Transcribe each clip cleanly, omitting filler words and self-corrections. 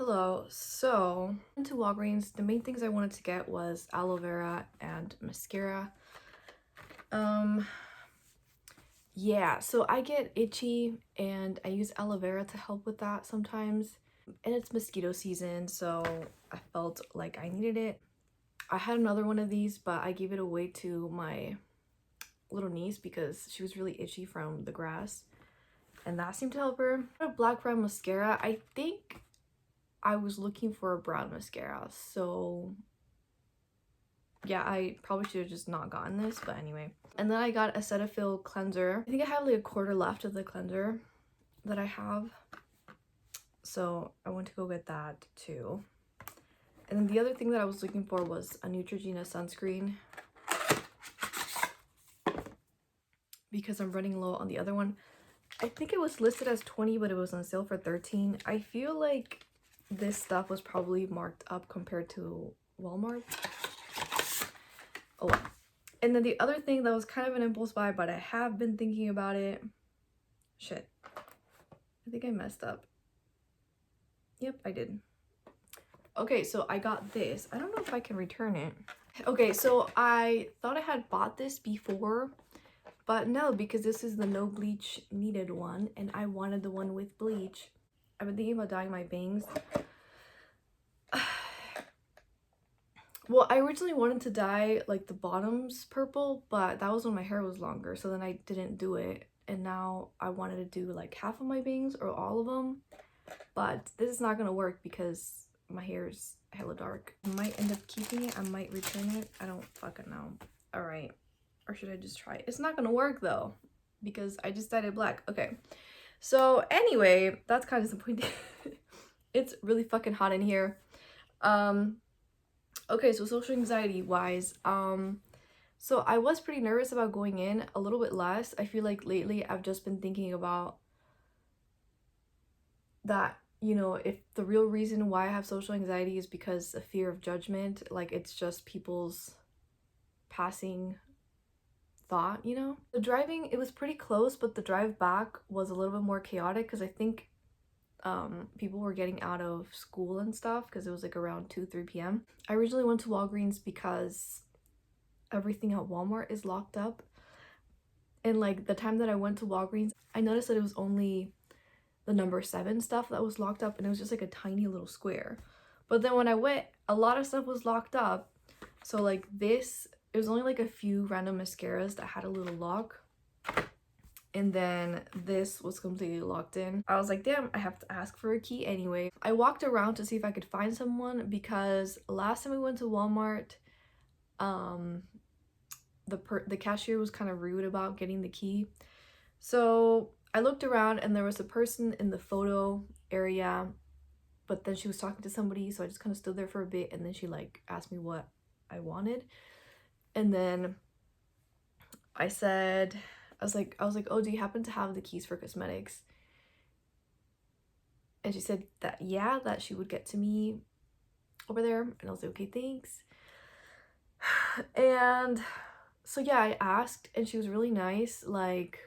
Hello. So, into Walgreens, the main things I wanted to get was aloe vera and mascara. Um, yeah, so I get itchy and I use aloe vera to help with that sometimes. And it's mosquito season, so I felt like I needed it. I had another one of these, but I gave it away to my little niece because she was really itchy from the grass. And that seemed to help her. A black brown mascara. I think I was looking for a brown mascara, so yeah, I probably should have just not gotten this, but anyway. And then I got a Cetaphil cleanser. I think I have like a quarter left of the cleanser that I have, so I went to go get that too. And then the other thing that I was looking for was a Neutrogena sunscreen because I'm running low on the other one. I think it was listed as 20, but it was on sale for 13. I feel like this stuff was probably marked up compared to Walmart. Oh well. And then the other thing that was kind of an impulse buy, but I have been thinking about it. Shit. I think I messed up. Yep, I did. Okay, so I got this. I don't know if I can return it. Okay, so I thought I had bought this before, but no, because this is the no bleach needed one, and I wanted the one with bleach. I've been thinking about dyeing my bangs. Well, I originally wanted to dye like the bottoms purple, but that was when my hair was longer, so then I didn't do it. And now I wanted to do like half of my bangs or all of them, but this is not gonna work because my hair is hella dark. I might end up keeping it, I might return it, I don't fucking know. All right, or should I just try it? It's not gonna work though because I just dyed it black. Okay, so anyway, that's kind of disappointing. It's really fucking hot in here. Okay, so social anxiety wise, so I was pretty nervous about going in, a little bit less. I feel like lately I've just been thinking about that, you know, if the real reason why I have social anxiety is because of fear of judgment, like it's just people's passing thought, you know? The driving, it was pretty close, but the drive back was a little bit more chaotic because I think people were getting out of school and stuff because it was like around 2-3 p.m. I originally went to Walgreens because everything at Walmart is locked up, and like the time that I went to Walgreens I noticed that it was only the number 7 stuff that was locked up, and it was just like a tiny little square. But then when I went, a lot of stuff was locked up, so like this, it was only like a few random mascaras that had a little lock, and then this was completely locked in. I was like, damn, I have to ask for a key anyway. I walked around to see if I could find someone because last time we went to Walmart, the cashier was kind of rude about getting the key. So I looked around and there was a person in the photo area, but then she was talking to somebody, so I just kind of stood there for a bit, and then she like asked me what I wanted, and then I said, I was like, oh, do you happen to have the keys for cosmetics? And she said that, yeah, that she would get to me over there. And I was like, okay, thanks. And so yeah, I asked, and she was really nice. Like,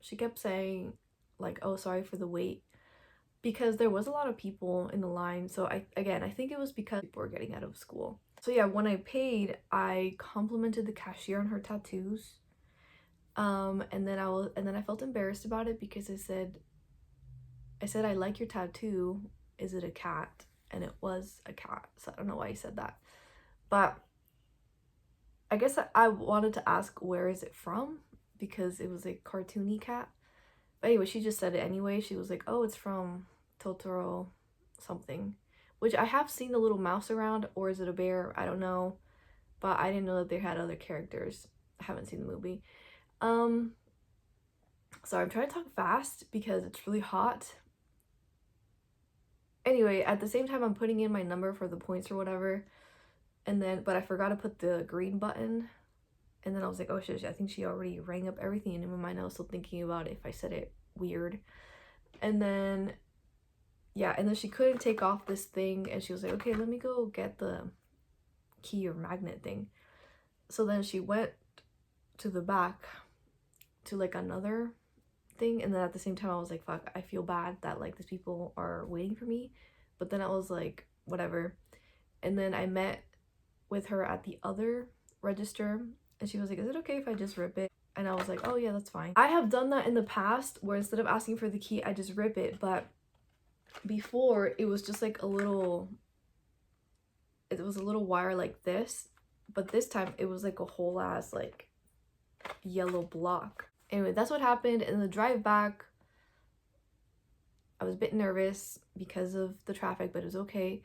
she kept saying like, oh, sorry for the wait, because there was a lot of people in the line. So I think it was because people were getting out of school. So yeah, when I paid, I complimented the cashier on her tattoos. And then I felt embarrassed about it because I said, I like your tattoo. Is it a cat? And it was a cat. So I don't know why I said that. But I guess I wanted to ask where is it from, because it was a cartoony cat. But anyway, she just said it anyway. She was like, oh, it's from Totoro something, which I have seen the little mouse around, or is it a bear? I don't know. But I didn't know that they had other characters. I haven't seen the movie. Sorry, I'm trying to talk fast because it's really hot. Anyway, at the same time, I'm putting in my number for the points or whatever, and then, but I forgot to put the green button, and then I was like, oh shit, I think she already rang up everything, and in my mind I was still thinking about if I said it weird. And then, yeah, and then she couldn't take off this thing, and she was like, okay, let me go get the key or magnet thing. So then she went to the back to like another thing. And then at the same time I was like, fuck, I feel bad that like these people are waiting for me. But then I was like, whatever. And then I met with her at the other register, and she was like, is it okay if I just rip it? And I was like, oh yeah, that's fine. I have done that in the past where instead of asking for the key, I just rip it. But before, it was just like a little, it was a little wire like this, but this time it was like a whole ass like yellow block. Anyway, that's what happened. And the drive back, I was a bit nervous because of the traffic, but it was okay.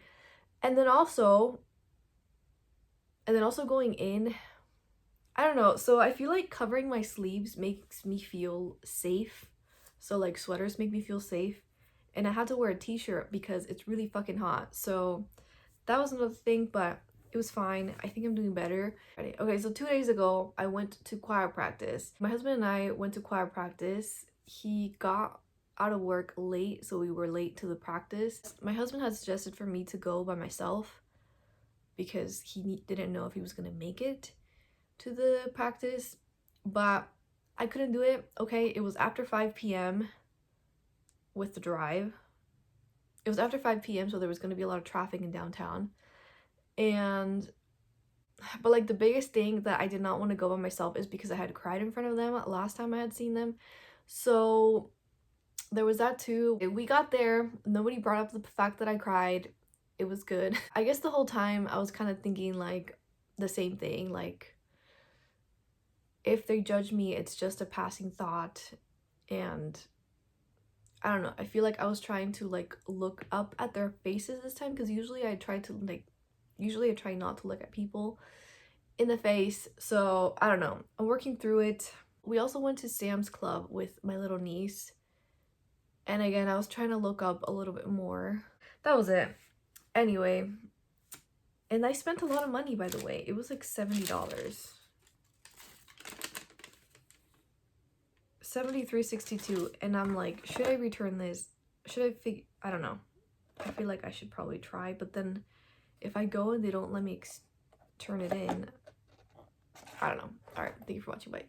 And then also going in, I don't know, so I feel like covering my sleeves makes me feel safe. So like sweaters make me feel safe. And I had to wear a t-shirt because it's really fucking hot. So that was another thing, but it was fine. I think I'm doing better. Okay, so 2 days ago, I went to choir practice. My husband and I went to choir practice. He got out of work late, so we were late to the practice. My husband had suggested for me to go by myself because he didn't know if he was gonna make it to the practice, but I couldn't do it. Okay, it was after 5 p.m. with the drive. It was after 5 p.m., so there was gonna be a lot of traffic in downtown. But like the biggest thing that I did not want to go by myself is because I had cried in front of them last time I had seen them. So there was that too. We got there, nobody brought up the fact that I cried. It was good. I guess the whole time I was kind of thinking like the same thing, like if they judge me, it's just a passing thought. And I don't know, I feel like I was trying to like look up at their faces this time, because usually I try not to look at people in the face. So I don't know, I'm working through it. We also went to Sam's Club with my little niece, and again I was trying to look up a little bit more. That was it. Anyway, and I spent a lot of money, by the way. It was like $70. $73.62, and I'm like, should I return this? I don't know. I feel like I should probably try, but then if I go and they don't let me turn it in, I don't know. All right, thank you for watching. Bye.